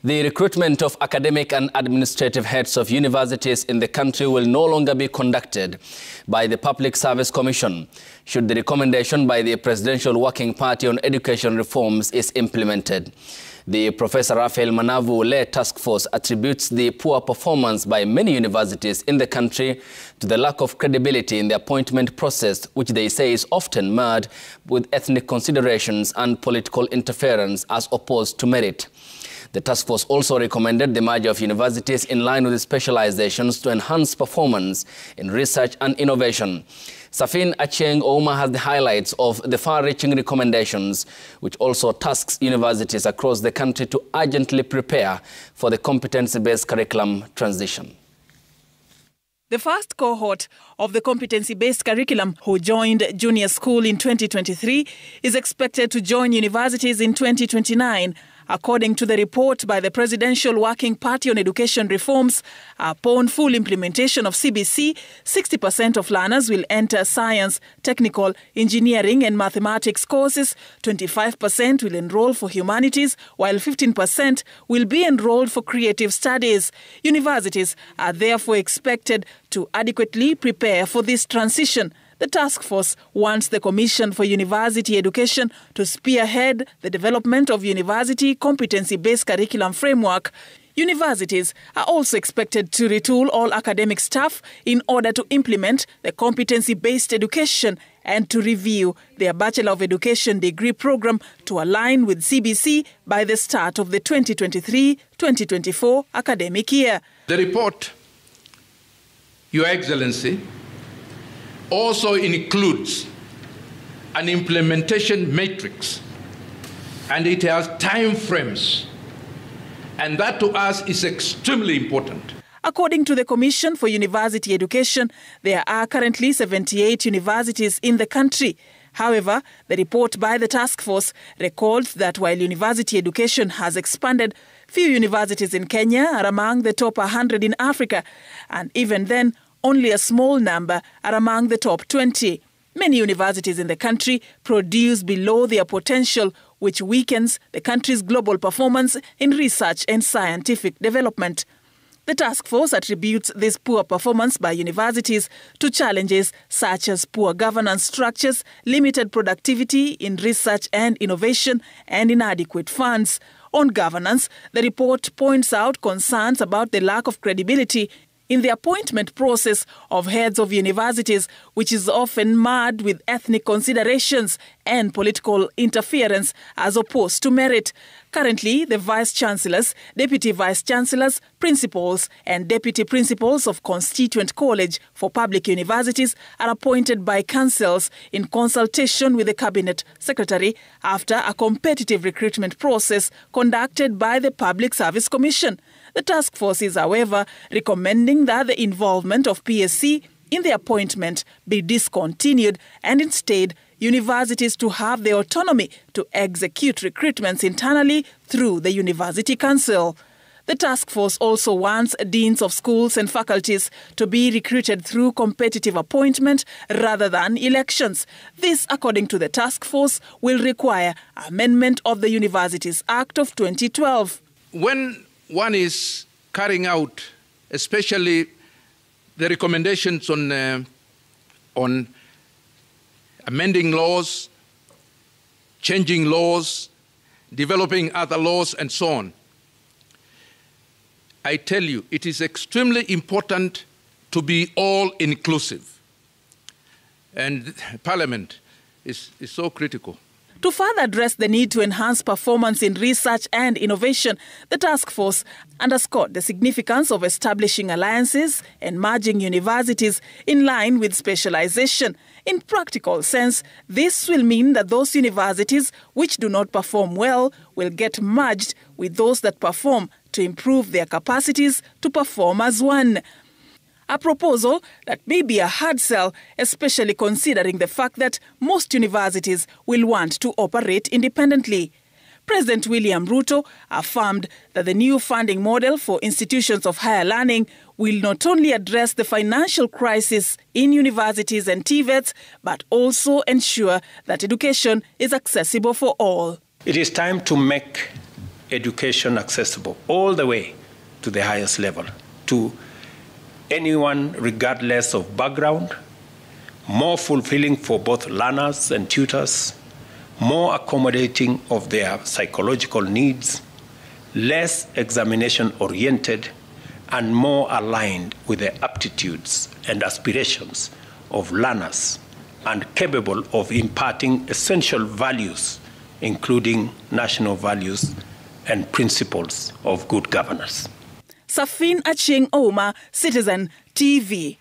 The recruitment of academic and administrative heads of universities in the country will no longer be conducted by the Public Service Commission should the recommendation by the Presidential Working Party on Education Reforms is implemented. The Professor Raphael Munavu-led task force attributes the poor performance by many universities in the country to the lack of credibility in the appointment process, which they say is often marred with ethnic considerations and political interference as opposed to merit. The task force also recommended the merger of universities in line with the specializations to enhance performance in research and innovation. Serfine Achieng Ouma has the highlights of the far-reaching recommendations, which also tasks universities across the country to urgently prepare for the competency-based curriculum transition. The first cohort of the competency-based curriculum who joined junior school in 2023 is expected to join universities in 2029. According to the report by the Presidential Working Party on Education Reforms, upon full implementation of CBC, 60% of learners will enter science, technical, engineering and mathematics courses, 25% will enroll for humanities, while 15% will be enrolled for creative studies. Universities are therefore expected to adequately prepare for this transition. The task force wants the Commission for University Education to spearhead the development of university competency-based curriculum framework. Universities are also expected to retool all academic staff in order to implement the competency-based education and to review their Bachelor of Education degree program to align with CBC by the start of the 2023-2024 academic year. The report, Your Excellency, also includes an implementation matrix, and it has time frames, and that to us is extremely important. According to the Commission for University Education, there are currently 78 universities in the country. However, the report by the task force records that while university education has expanded, few universities in Kenya are among the top 100 in Africa, and even then, only a small number are among the top 20. Many universities in the country produce below their potential, which weakens the country's global performance in research and scientific development. The task force attributes this poor performance by universities to challenges such as poor governance structures, limited productivity in research and innovation, and inadequate funds. On governance, the report points out concerns about the lack of credibility in the appointment process of heads of universities, which is often marred with ethnic considerations and political interference as opposed to merit. Currently, the vice-chancellors, deputy vice-chancellors, principals and deputy principals of Constituent College for public universities are appointed by councils in consultation with the Cabinet Secretary after a competitive recruitment process conducted by the Public Service Commission. The task force is, however, recommending that the involvement of PSC in the appointment be discontinued and instead universities to have the autonomy to execute recruitments internally through the University Council. The task force also wants deans of schools and faculties to be recruited through competitive appointment rather than elections. This, according to the task force, will require amendment of the Universities Act of 2012. When one is carrying out, especially the recommendations on amending laws, changing laws, developing other laws, and so on, I tell you, it is extremely important to be all-inclusive. And Parliament is so critical. To further address the need to enhance performance in research and innovation, the task force underscored the significance of establishing alliances and merging universities in line with specialization. In practical sense, this will mean that those universities which do not perform well will get merged with those that perform to improve their capacities to perform as one. A proposal that may be a hard sell, especially considering the fact that most universities will want to operate independently. President William Ruto affirmed that the new funding model for institutions of higher learning will not only address the financial crisis in universities and TVETs, but also ensure that education is accessible for all. It is time to make education accessible all the way to the highest level, to anyone regardless of background, more fulfilling for both learners and tutors, more accommodating of their psychological needs, less examination-oriented, and more aligned with the aptitudes and aspirations of learners, and capable of imparting essential values, including national values and principles of good governance. Serfine Achieng Ouma, Citizen TV.